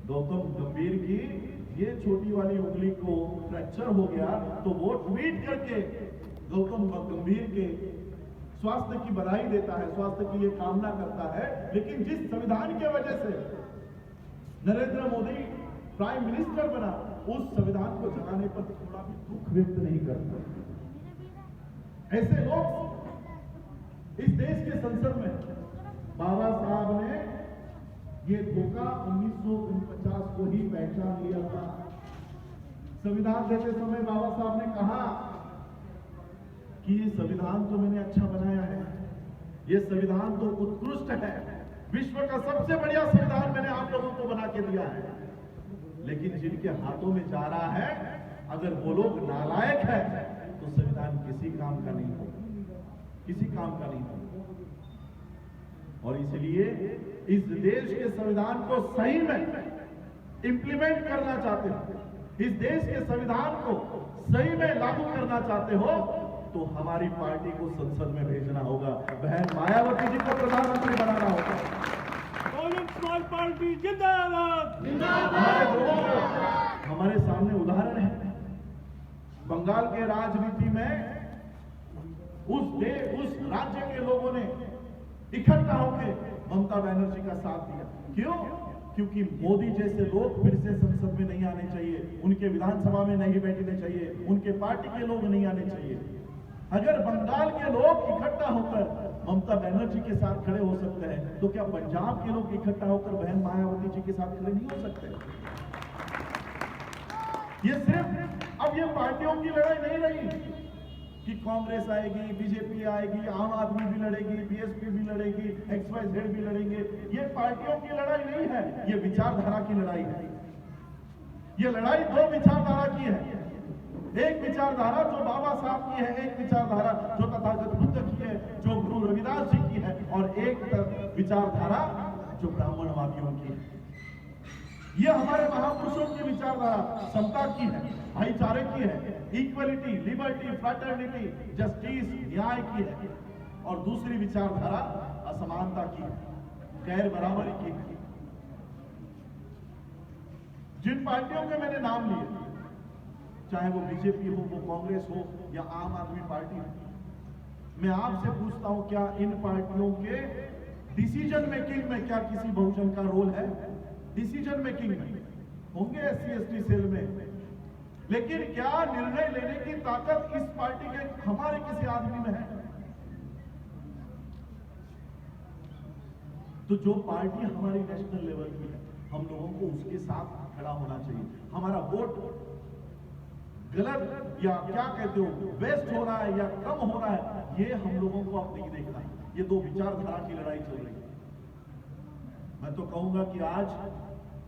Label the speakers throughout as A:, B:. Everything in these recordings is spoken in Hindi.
A: गौतम गंभीर की ये छोटी वाली उंगली को फ्रैक्चर हो गया तो वो ट्वीट करके गौतम गंभीर के स्वास्थ्य की बधाई देता है, स्वास्थ्य की ये कामना करता है। लेकिन जिस संविधान के वजह से नरेंद्र मोदी प्राइम मिनिस्टर बना, उस संविधान को जलाने पर थोड़ा भी दुख व्यक्त नहीं करता। ऐसे लोग इस देश के संसद में, बाबा साहब ने ये धोखा 1949 को ही पहचान लिया था। संविधान देते समय बाबा साहब ने कहा कि ये संविधान तो मैंने अच्छा बनाया है, ये संविधान तो उत्कृष्ट है, विश्व का सबसे बढ़िया संविधान मैंने आप लोगों को बना के दिया है। लेकिन जिनके हाथों में जा रहा है, अगर वो लोग नालायक है तो संविधान किसी काम का नहीं होगा, किसी काम का नहीं होगा। और इसलिए इस देश के संविधान को सही में इम्प्लीमेंट करना चाहते हो, इस देश के संविधान को सही में लागू करना चाहते हो, तो हमारी पार्टी को संसद में भेजना होगा, बहन मायावती जी को प्रधानमंत्री बनाना होगा।
B: समाज पार्टी जिंदाबाद।
A: हमारे सामने उदाहरण है, बंगाल के राजनीति में उस राज्य के लोगों ने इकट्ठा होकर ममता बनर्जी का साथ दिया। क्यों? क्योंकि मोदी जैसे लोग फिर से संसद में नहीं आने चाहिए, उनके विधानसभा में नहीं बैठने चाहिए, उनके पार्टी के लोग नहीं आने चाहिए। अगर बंगाल के लोग इकट्ठा होकर ममता बनर्जी के साथ खड़े हो सकते हैं, तो क्या पंजाब के लोग इकट्ठा होकर बहन मायावती जी के साथ खड़े नहीं हो सकते? ये सिर्फ अब ये पार्टियों की लड़ाई नहीं रही कि कांग्रेस आएगी, बीजेपी आएगी, आम आदमी भी लड़ेगी, बीएसपी भी लड़ेगी, XYZ भी लड़ेंगे। ये पार्टियों की लड़ाई नहीं है, ये विचारधारा की लड़ाई है। ये लड़ाई दो विचारधारा की है, एक विचारधारा जो बाबा साहब की है, एक विचारधारा जो तथागत बुद्ध की है, जो गुरु रविदास जी की है, और एक विचारधारा जो ब्राह्मणवादियों की है। ये हमारे महापुरुषों की विचारधारा समता की है, भाईचारे की है, इक्वलिटी, लिबर्टी, फ्रैटर्निटी, जस्टिस, न्याय की है। और दूसरी विचारधारा असमानता की है, गैर बराबरी की है। जिन पार्टियों के मैंने नाम लिए, चाहे वो बीजेपी हो, वो कांग्रेस हो, या आम आदमी पार्टी हो, मैं आपसे पूछता हूं, क्या इन पार्टियों के डिसीजन मेकिंग में क्या किसी बहुजन का रोल है? डिसीजन मेकिंग में होंगे SC/ST सेल में, लेकिन क्या निर्णय लेने की ताकत इस पार्टी के हमारे किसी आदमी में है? तो जो पार्टी हमारी नेशनल लेवल की है, हम लोगों को उसके साथ खड़ा होना चाहिए। हमारा वोट गलत या क्या कहते हो वेस्ट हो रहा है या कम हो रहा है, ये हम लोगों को अब नहीं देखना है। ये दो विचारधारा की लड़ाई चल रही है। मैं तो कहूंगा कि आज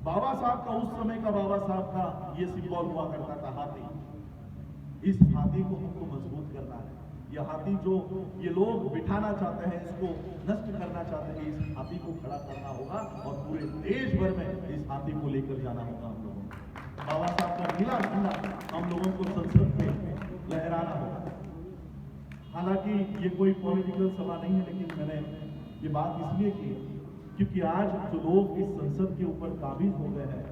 A: बाबा साहब का, उस समय का बाबा साहब का ये सिंबल हुआ करता था हाथी। इस हाथी को हमको मजबूत करना है। ये हाथी जो ये लोग बिठाना चाहते हैं, इसको नष्ट करना चाहते हैं, इस हाथी को खड़ा करना होगा और पूरे देश भर में इस हाथी को लेकर जाना होगा हम लोगों को। बाबा साहब का नीला झंडा हम लोगों को संसद में लहराना होगा। हालांकि ये कोई पॉलिटिकल सभा नहीं है, लेकिन मैंने ये बात इसलिए की क्योंकि आज जो लोग इस संसद के ऊपर काबिज हो गए हैं,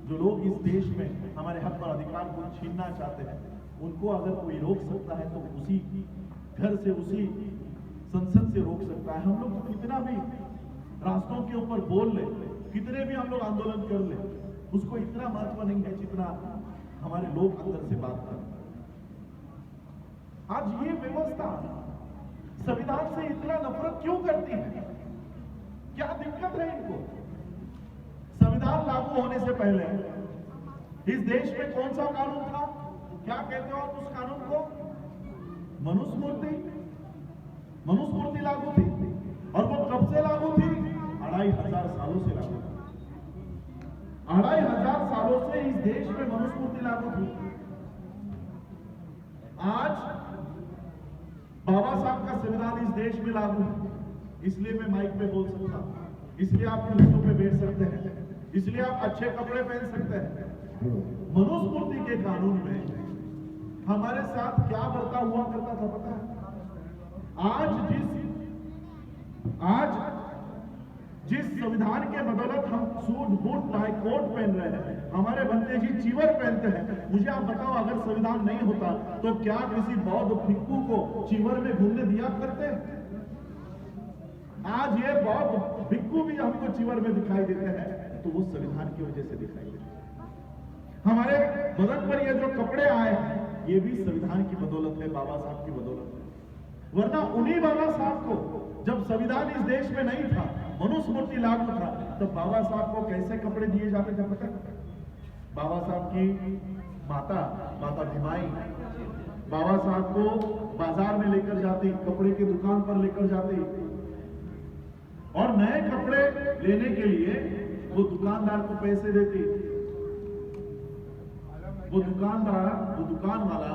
A: जो लोग इस देश में हमारे हक और अधिकार को छीनना चाहते हैं, उनको अगर कोई रोक सकता है तो उसी घर से, उसी संसद से रोक सकता है। हम लोग तो कितना भी रास्तों के ऊपर बोल ले, कितने भी हम लोग आंदोलन कर ले, उसको इतना महत्व नहीं है जितना हमारे लोग अंदर से बात करते हैं। आज ये व्यवस्था संविधान से इतना नफरत क्यों करती है? क्या दिक्कत है इनको? संविधान लागू होने से पहले इस देश में कौन सा कानून था? क्या कहते हो आप उस कानून को? मनुस्मृति। मनुस्मृति लागू थी, और वो कब से लागू थी? 2500 सालों से लागू थी। 2500 सालों से इस देश में मनुस्मृति लागू थी। आज बाबा साहब का संविधान इस देश में लागू है, इसलिए मैं माइक पे बोल सकता हूं, इसलिए आप कुर्सियों पे बैठ सकते हैं, इसलिए आप अच्छे कपड़े पहन सकते हैं। मनुस्मृति के कानून में हमारे साथ क्या बर्ताव हुआ करता था पता है? आज जिस संविधान के बदौलत हम सूट बूट टाई कोट पहन रहे हैं, हमारे बंदे जी चीवर पहनते हैं, मुझे आप बताओ अगर संविधान नहीं होता तो क्या किसी बौद्ध भिक्खु को चीवर में घूमने दिया करते? आज ये बौद्ध भिक्खु भी हमको चीवर में दिखाई देते हैं तो वो संविधान की वजह से दिखाई देते हैं। हमारे बदन पर ये जो कपड़े आए हैं ये भी संविधान की बदौलत है, बाबा साहब की बदौलत है। वरना उन्हीं बाबा साहब को जब संविधान इस देश में नहीं था, मनुस्मृति लागू था, तो बाबा साहब को कैसे कपड़े दिए जाते थे पता है? बाबा साहब की माता भीमाई बाबा साहब को बाजार में लेकर जाती, कपड़े की दुकान पर लेकर जाती और नए कपड़े लेने के लिए वो दुकानदार को पैसे देती। वो दुकान वाला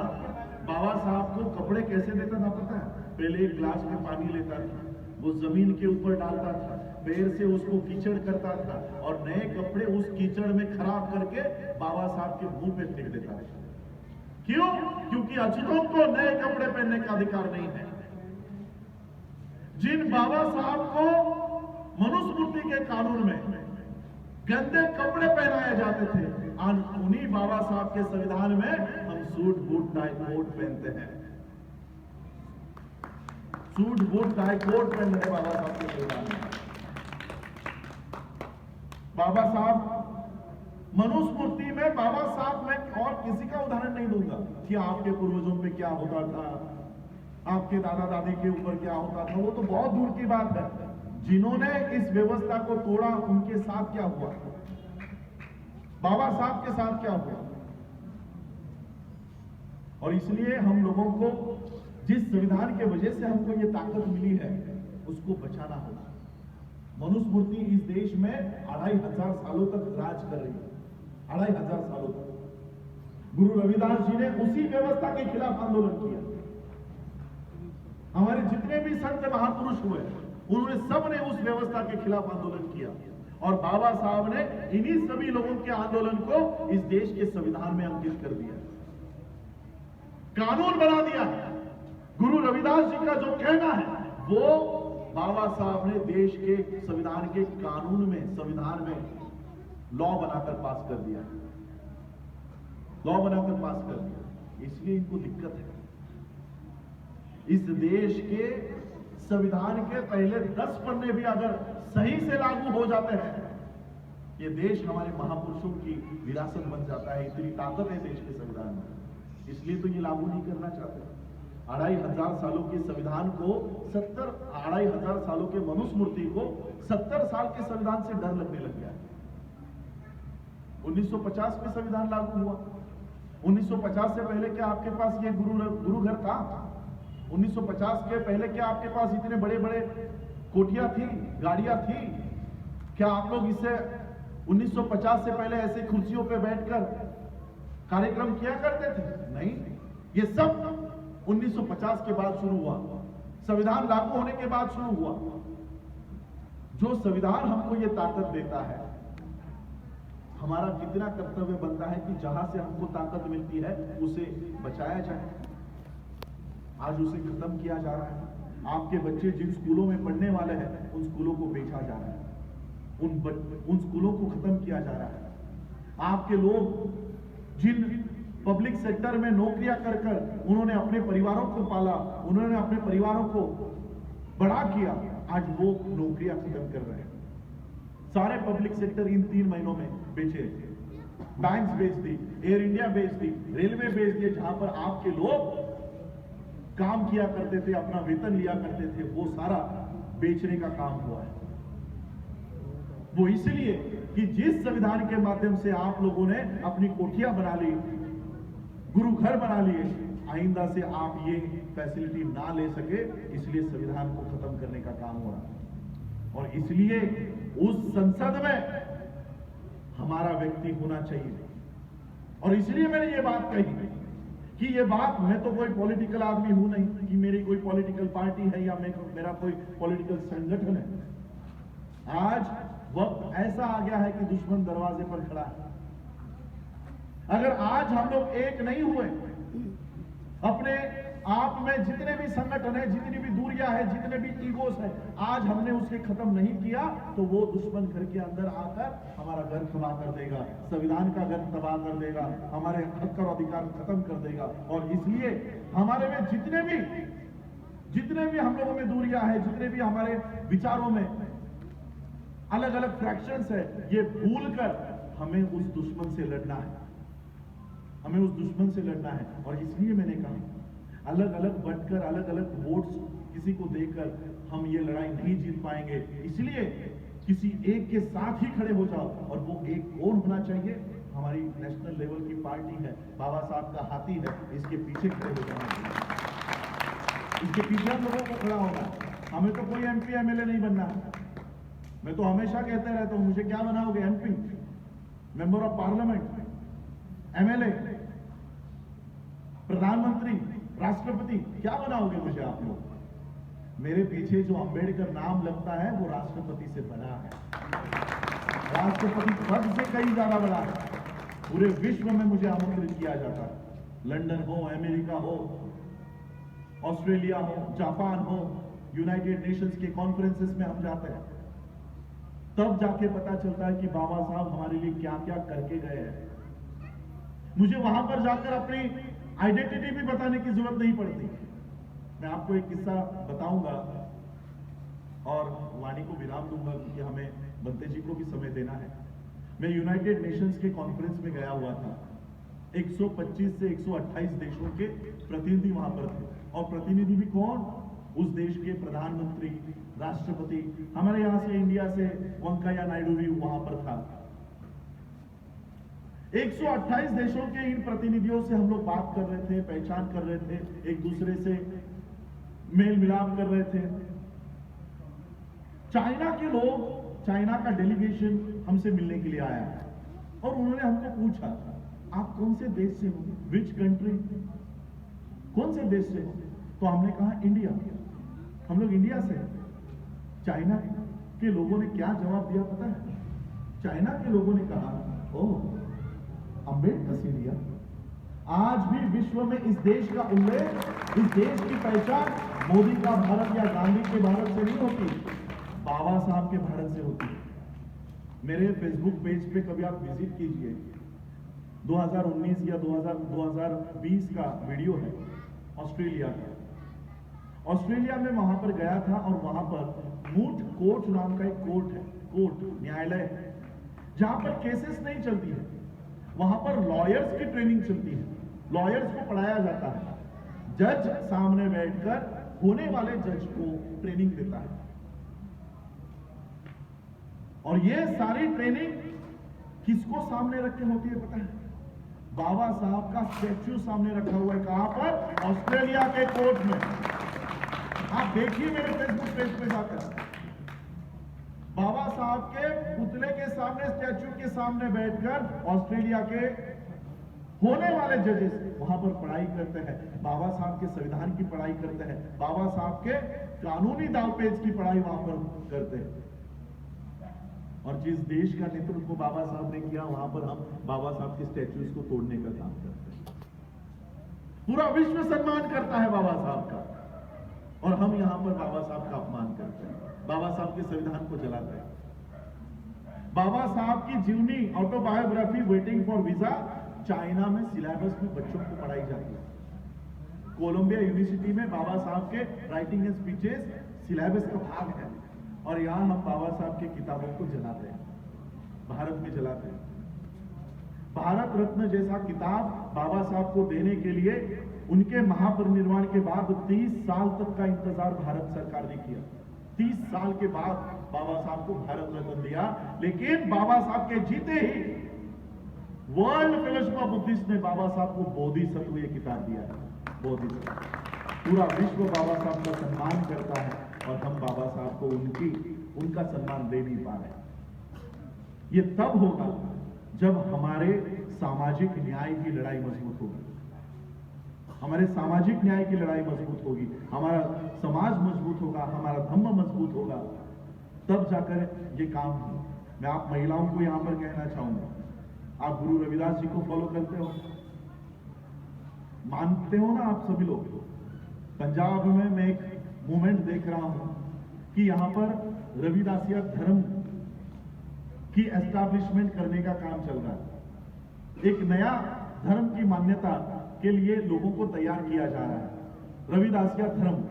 A: बाबा साहब को कपड़े कैसे देता था पता है? पहले एक गिलास में पानी लेता था, वो जमीन के ऊपर डालता था, पैर से उसको कीचड़ करता था और नए कपड़े उस कीचड़ में खराब करके बाबा साहब के मुंह पे फेंक देता था। क्यों? क्योंकि अछूतों को नए कपड़े पहनने का अधिकार नहीं है। जिन बाबा साहब को मनुस्मृति के कानून में गंदे कपड़े पहनाए जाते थे, आज उन्हीं बाबा साहब के संविधान में हम सूट बूट टाई कोट पहनते हैं। सूट बूट टाई कोट पहन रहे बाबा साहब के संविधान में। बाबा साहब मनुस्मृति में बाबा साहब, मैं और किसी का उदाहरण नहीं दूंगा कि आपके पूर्वजों पे क्या होता था, आपके दादा दादी के ऊपर क्या होता था, वो तो बहुत दूर की बात है। जिन्होंने इस व्यवस्था को तोड़ा उनके साथ क्या हुआ, बाबा साहब के साथ क्या हुआ। और इसलिए हम लोगों को जिस संविधान के वजह से हमको ये ताकत मिली है उसको बचाना होगा। मनुस्मृति इस देश में 2500 सालों तक राज कर रही है, 2500 सालों तक। गुरु रविदास जी ने उसी व्यवस्था के खिलाफ आंदोलन किया। हमारे जितने भी संत महापुरुष हुए उन्होंने सब ने उस व्यवस्था के खिलाफ आंदोलन किया और बाबा साहब ने इन्हीं सभी लोगों के आंदोलन को इस देश के संविधान में अंकित कर दिया, कानून बना दिया। गुरु रविदास जी का जो कहना है वो बाबा साहब ने देश के संविधान के कानून में, संविधान में लॉ बनाकर पास कर दिया, लॉ बनाकर पास कर दिया। इसलिए इनको दिक्कत है। इस देश के संविधान के पहले 10 पन्ने भी अगर सही से लागू हो जाते हैं, ये देश हमारे महापुरुषों की विरासत बन जाता है। इतनी ताकत है देश के संविधान में, इसलिए तो ये लागू नहीं करना चाहते। 2500 सालों के संविधान को 2500 सालों के मनुस्मृति को 70 साल के संविधान से डर लगने लग गया। 1950 में संविधान लागू हुआ। 1950 से पहले क्या आपके पास ये गुरु घर था? 1950 के पहले क्या आपके पास इतने बड़े बड़े कोठियां थी, गाड़ियां थी? क्या आप लोग इससे 1950 से पहले ऐसे कुर्सियों पे बैठकर कार्यक्रम किया करते थे? नहीं, ये सब 1950 के बाद शुरू हुआ, संविधान लागू होने के बाद शुरू हुआ। जो संविधान हमको ये ताकत देता है, हमारा कितना कर्तव्य बनता है कि जहां से हमको ताकत मिलती है उसे बचाया जाए। आज उसे खत्म किया जा रहा है। आपके बच्चे जिन स्कूलों में पढ़ने वाले हैं उन स्कूलों को बेचा जा रहा है, उन स्कूलों को खत्म किया जा रहा है। आपके लोग जिन पब्लिक सेक्टर में नौकरियां कर कर उन्होंने अपने परिवारों को पाला, उन्होंने अपने परिवारों को बड़ा किया, आज वो नौकरियां खत्म कर रहे हैं। सारे पब्लिक सेक्टर इन 3 महीनों में बेचे, बैंक्स बेच दी, एयर इंडिया बेच दी, रेलवे बेच दिए। जहां पर आपके लोग काम किया करते थे, अपना वेतन लिया करते थे, वो सारा बेचने का काम हुआ है। वो इसलिए कि जिस संविधान के माध्यम से आप लोगों ने अपनी कोठियां बना ली, गुरु घर बना लिए, आइंदा से आप ये फैसिलिटी ना ले सके, इसलिए संविधान को खत्म करने का काम हो रहा। और इसलिए उस संसद में हमारा व्यक्ति होना चाहिए। और इसलिए मैंने ये बात कही कि ये बात, मैं तो कोई पॉलिटिकल आदमी हूं नहीं कि मेरी कोई पॉलिटिकल पार्टी है या मेरा कोई पॉलिटिकल संगठन है। आज वक्त ऐसा आ गया है कि दुश्मन दरवाजे पर खड़ा है। अगर आज हम लोग एक नहीं हुए अपने आप में जितने भी संगठन है, जितनी भी दूरियां है, जितने भी ईगोस है, आज हमने उसे खत्म नहीं किया तो वो दुश्मन घर के अंदर आकर हमारा घर तबाह कर देगा, संविधान का घर तबाह कर देगा, हमारे हक और अधिकार खत्म कर देगा। और इसलिए हमारे में जितने भी हम लोगों में दूरियां है, जितने भी हमारे विचारों में अलग अलग फ्रैक्शंस है, ये भूलकर हमें उस दुश्मन से लड़ना है, हमें उस दुश्मन से लड़ना है। और इसलिए मैंने कहा अलग अलग बटकर, अलग अलग वोट्स किसी को देकर हम ये लड़ाई नहीं जीत पाएंगे। इसलिए किसी एक के साथ ही खड़े हो जाओ, और वो एक कौन होना चाहिए? हमारी नेशनल लेवल की पार्टी है, बाबा साहब का हाथी है, इसके पीछे खड़े हो जाना चाहिए, इसके पीछे हम लोगों को खड़ा होना है। हमें तो कोई MP MLA नहीं बनना है। मैं तो हमेशा कहते रहता हूं, मुझे क्या बनाओगे? MP, member of parliament, MLA, प्रधानमंत्री, राष्ट्रपति, क्या बनाओगे मुझे आप लोग? मेरे पीछे जो अंबेडकर नाम लगता है वो राष्ट्रपति से बड़ा है, राष्ट्रपति पद से कहीं ज्यादा बड़ा है। पूरे विश्व में मुझे आमंत्रित किया जाता है, लंदन हो, अमेरिका हो, ऑस्ट्रेलिया हो, जापान हो, यूनाइटेड नेशंस के कॉन्फ्रेंसेस में हम जाते हैं, तब जाके पता चलता है कि बाबा साहब हमारे लिए क्या क्या करके गए हैं। मुझे वहां पर जाकर अपनी आइडेंटिटी भी बताने की जरूरत नहीं पड़ती। मैं आपको एक किस्सा बताऊंगा और वाणी को विराम दूंगा, क्योंकि हमें बंते जी को भी समय देना है। मैं यूनाइटेड नेशंस के कॉन्फ्रेंस में गया हुआ था, 125 से 128 देशों के प्रतिनिधि वहां पर थे, और प्रतिनिधि भी कौन? उस देश के प्रधानमंत्री, राष्ट्रपति, हमारे यहां से इंडिया से वेंकैया नायडू भी वहां पर था। 128 देशों के इन प्रतिनिधियों से हम लोग बात कर रहे थे, पहचान कर रहे थे, एक दूसरे से मेल मिलाप कर रहे थे। चाइना के लोग, चाइना का डेलीगेशन हमसे मिलने के लिए आया, और उन्होंने हमको पूछा, आप कौन से देश से हो? Which country? कौन से देश से हो? तो हमने कहा इंडिया, हम लोग इंडिया से। चाइना के लोगों ने क्या जवाब दिया पता है? चाइना के लोगों ने कहा, ओह अम्बेडकर इंडिया। आज भी विश्व में इस देश का उल्लेख, इस देश की पहचान मोदी का भारत या गांधी के भारत से नहीं होती, बाबा साहब के भारत से होती है। मेरे फेसबुक पेज पे कभी आप विजिट कीजिए, 2019 या 2020 का वीडियो है ऑस्ट्रेलिया का। ऑस्ट्रेलिया में वहां पर गया था, और वहां पर मूट कोर्ट नाम का एक कोर्ट है, कोर्ट न्यायालय है, जहां पर केसेस नहीं चलती है, वहां पर लॉयर्स की ट्रेनिंग चलती है, लॉयर्स को पढ़ाया जाता है। जज सामने बैठकर होने वाले जज को ट्रेनिंग देता है, और ये सारी ट्रेनिंग किसको सामने रख के होती है पता है? बाबा साहब का स्टैच्यू सामने रखा हुआ है। कहां पर? ऑस्ट्रेलिया के कोर्ट में। आप देखिए मेरे फेसबुक पेज पे जाकर, बाबा साहब के पुतले के सामने, स्टैच्यू के सामने बैठकर ऑस्ट्रेलिया के होने वाले जजेस वहां पर पढ़ाई करते हैं, बाबा साहब के संविधान की पढ़ाई करते हैं, बाबा साहब के कानूनी दावपेच की पढ़ाई वहां पर करते हैं। और जिस देश का नेतृत्व बाबा साहब ने किया, वहां पर हम बाबा साहब के स्टैच्यूज को तोड़ने का काम करते हैं। पूरा विश्व सम्मान करता है बाबा साहब का, और हम यहां पर बाबा साहब का अपमान करते हैं, बाबा साहब के संविधान को जलाते हैं। बाबा साहब की जीवनी, autobiography, waiting for visa, China में सिलेबस में बच्चों को पढ़ाई जाती है। कोलंबिया यूनिवर्सिटी में बाबा साहब के राइटिंग एंड स्पीचेस सिलेबस का भाग है, और यहां हम बाबा साहब की किताबों को जलाते हैं, भारत में जलाते हैं। भारत रत्न जैसा किताब बाबा साहब को देने के लिए उनके महापरिनिर्वाण के बाद 30 साल तक का इंतजार भारत सरकार ने किया। 30 साल के बाद बाबा साहब को भारत रत्न दिया, लेकिन बाबा साहब के जीते ही वर्ल्ड फेलोशिप ऑफ बुद्धिस्ट ने बाबा साहब को बोधिसत्व ये किताब दिया है। बोधिसत्व, पूरा विश्व बाबा साहब का सम्मान करता है, और हम बाबा साहब को उनका सम्मान दे नहीं पा रहे। ये तब होगा जब हमारे सामाजिक न्याय की लड़ाई मजबूत होगी, हमारे सामाजिक न्याय की लड़ाई मजबूत होगी, हमारा समाज मजबूत होगा, हमारा धम्म मजबूत होगा, तब जाकर ये काम होगा। मैं आप महिलाओं को यहां पर कहना चाहूंगा, आप गुरु रविदास जी को फॉलो करते हो, मानते हो ना आप सभी लोग, पंजाब में मैं एक मूवमेंट देख रहा हूं कि यहां पर रविदासिया धर्म की एस्टैब्लिशमेंट करने का काम चल रहा है। एक नया धर्म की मान्यता के लिए लोगों को तैयार किया जा रहा है, रविदासिया धर्म।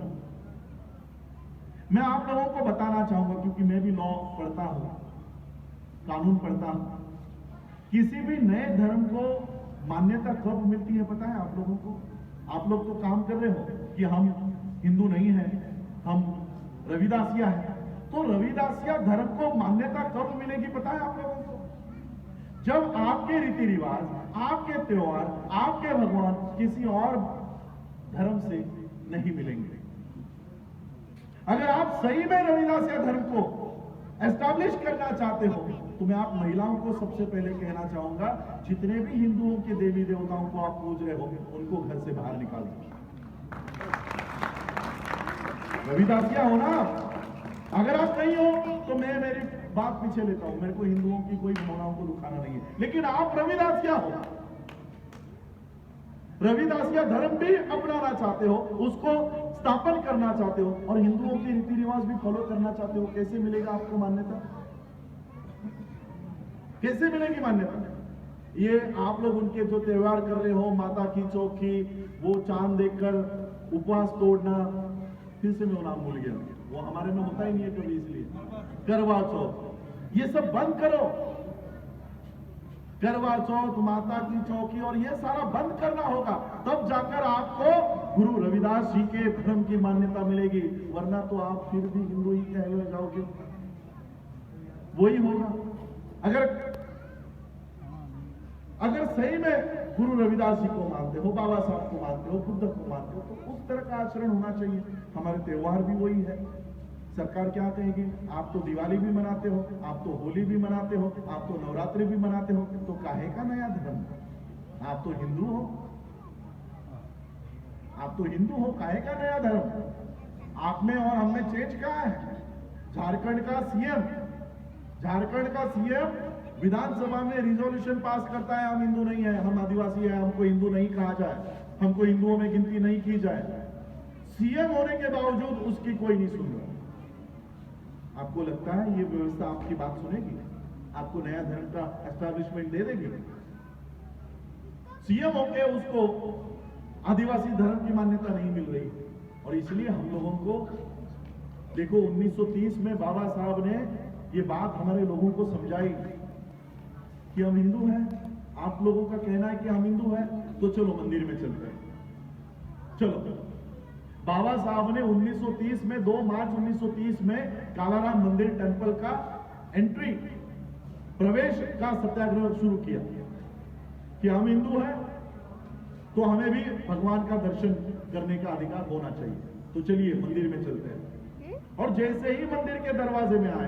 A: मैं आप लोगों को बताना चाहूंगा, क्योंकि मैं भी लॉ पढ़ता हूं, कानून पढ़ता हूं, किसी भी नए धर्म को मान्यता कब मिलती है पता है आप लोगों को? आप लोग तो काम कर रहे हो कि हम हिंदू नहीं हैं, हम रविदासिया हैं। तो रविदासिया धर्म को मान्यता कब मिलेगी पता है आप लोगों को? जब आपके रीति रिवाज, आपके त्योहार, आपके भगवान किसी और धर्म से नहीं मिलेंगे। अगर आप सही में रविदासिया धर्म को एस्टैब्लिश करना चाहते हो तो मैं आप महिलाओं को सबसे पहले कहना चाहूंगा, जितने भी हिंदुओं के देवी देवताओं को आप पूज रहे हो उनको घर से बाहर निकाल दो। रविदासिया हो ना? अगर आप नहीं हो तो मैं मेरी बात पीछे लेता हूं, मेरे को हिंदुओं की कोई भावनाओं को दुखाना नहीं है, लेकिन आप रविदासिया हो, रविदासिया धर्म भी अपनाना चाहते हो, उसको स्थापन करना चाहते हो और हिंदुओं के रीति रिवाज भी फॉलो करना चाहते हो, कैसे मिलेगा आपको मान्यता? कैसे मिलेगी मान्यता? ये आप लोग उनके जो त्योहार कर रहे हो, माता की चौकी, वो चांद देखकर उपवास तोड़ना, फिर से मैं नाम भूल गया, वो हमारे में होता ही नहीं है कभी, इसलिए करवा चौथ, ये सब बंद करो। करवा चौथ, माता की चौकी और ये सारा बंद करना होगा, तब जाकर आपको गुरु रविदास जी के धर्म की मान्यता मिलेगी, वरना तो आप फिर भी हिंदू ही कहलाए जाओगे। वही होगा। अगर सही में गुरु रविदास जी को मानते हो, बाबा साहब को मानते हो, बुद्ध को मानते हो, तो उस तरह का आचरण होना चाहिए। हमारे त्योहार भी वही है। सरकार क्या कहेगी? आप तो दिवाली भी मनाते हो, आप तो होली भी मनाते हो, आप तो नवरात्रि भी मनाते हो, तो काहे का नया धर्म? आप तो हिंदू हो, आप तो हिंदू हो, काहे का नया धर्म? आप में और हम में चेंज कहां है? झारखंड का सीएम विधानसभा में रिजोल्यूशन पास करता है, हम हिंदू नहीं है, हम आदिवासी है, हमको हिंदू नहीं कहा जाए, हमको हिंदुओं में गिनती नहीं की जाए। सीएम होने के बावजूद उसकी कोई नहीं सुन रहा। आपको लगता है ये व्यवस्था आपकी बात सुनेगी? आपको नया धर्म का एस्टैब्लिशमेंट दे देगी? सीएम होके उसको आदिवासी धर्म की मान्यता नहीं मिल रही, और इसलिए हम लोगों को देखो 1930 में बाबा साहब ने ये बात हमारे लोगों को समझाई कि हम हिंदू हैं। आप लोगों का कहना है कि हम हिंदू हैं, तो चलो मंदिर में चलते हैं। चलो, बाबा साहब ने 1930 में 2 मार्च 1930 में कालाराम मंदिर टेंपल का एंट्री, प्रवेश का सत्याग्रह शुरू किया कि हम हिंदू हैं तो हमें भी भगवान का दर्शन करने का अधिकार होना चाहिए, तो चलिए मंदिर में चलते हैं। और जैसे ही मंदिर के दरवाजे में आए,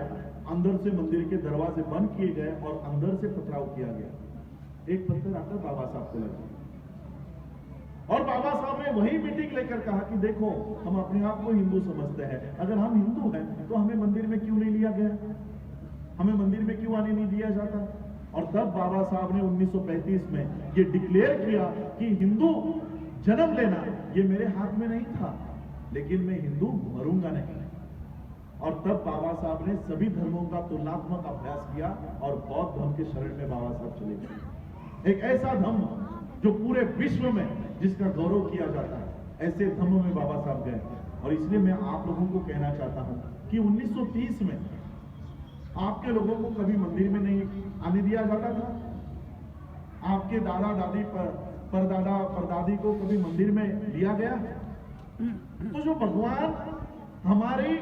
A: अंदर से मंदिर के दरवाजे बंद किए गए और अंदर से पथराव किया गया। एक पत्थर आकर बाबा साहब को लगा, और बाबा साहब ने वही मीटिंग लेकर कहा कि देखो, हम अपने आप को हिंदू समझते हैं, अगर हम हिंदू हैं तो हमें मंदिर में क्यों नहीं लिया गया, हमें मंदिर में क्यों आने नहीं दिया जाता। और तब बाबा साहब ने 1935 में ये डिक्लेयर किया कि हिंदू जन्म लेना ये मेरे हाथ में नहीं था, लेकिन मैं हिंदू मरूंगा नहीं। और तब बाबा साहब ने सभी धर्मों का तुलनात्मक अभ्यास किया और बौद्ध धर्म के शरण में बाबा साहब चले गए। एक ऐसा धर्म जो पूरे विश्व में जिसका गौरव किया जाता है, ऐसे धर्म में बाबा साहब गए। और इसलिए मैं आप लोगों को कहना चाहता हूं कि 1930 में आपके लोगों को कभी मंदिर में नहीं आने दिया जाता था, आपके दादा दादी परदादा परदादी को कभी मंदिर में लिया गया। तो जो भगवान हमारी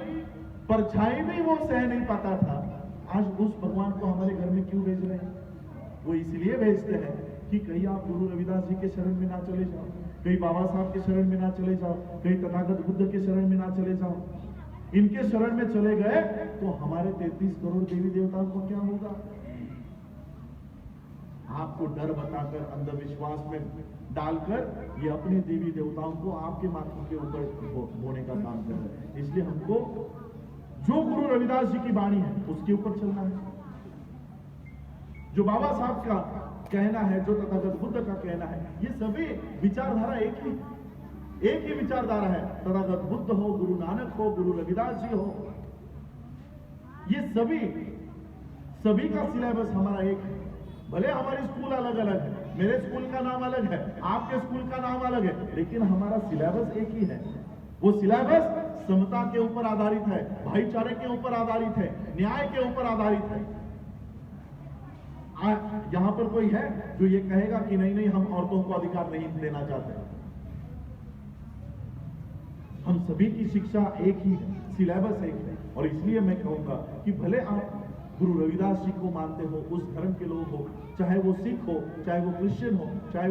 A: परछाई भी वो सह नहीं पाता था, आज उस भगवान को हमारे घर में क्यों भेज रहे हैं? वो इसलिए भेजते हैं कि कहीं आप गुरु रविदास जी के शरण में ना चले जाओ, कहीं बाबा साहब के शरण में ना चले जाओ, कहीं तथागत बुद्ध के शरण में ना चले जाओ। इनके शरण में चले गए तो हमारे 33 करोड़ देवी देवताओं को क्या होगा? आपको डर बताकर, अंधविश्वास में डालकर ये अपने देवी देवताओं को आपके माथे के ऊपर बोने का काम कर रहे हैं। इसलिए हमको जो गुरु रविदास जी की वाणी है उसके ऊपर चलना है। जो बाबा साहब का कहना है, जो तथागत बुद्ध का कहना है, ये सभी विचारधारा एक ही विचारधारा है। तथागत बुद्ध हो, गुरु नानक हो, गुरु रविदास जी हो, ये सभी का सिलेबस हमारा एक है। भले हमारी स्कूल अलग अलग है, मेरे स्कूल का नाम अलग है, आपके स्कूल का नाम अलग है, लेकिन हमारा सिलेबस एक ही है। वो सिलेबस समता के ऊपर आधारित है, भाईचारे के ऊपर आधारित है, न्याय के ऊपर आधारित है। यहां पर कोई है जो ये कहेगा कि नहीं हम औरतों को अधिकार नहीं देना चाहते। हम सभी की शिक्षा एक ही है, सिलेबस एक है। और इसलिए मैं कहूंगा कि भले आप गुरु रविदास जी को मानते हो, उस धर्म के लोग हो, चाहे वो सिख हो, चाहे वो क्रिश्चियन हो, चाहे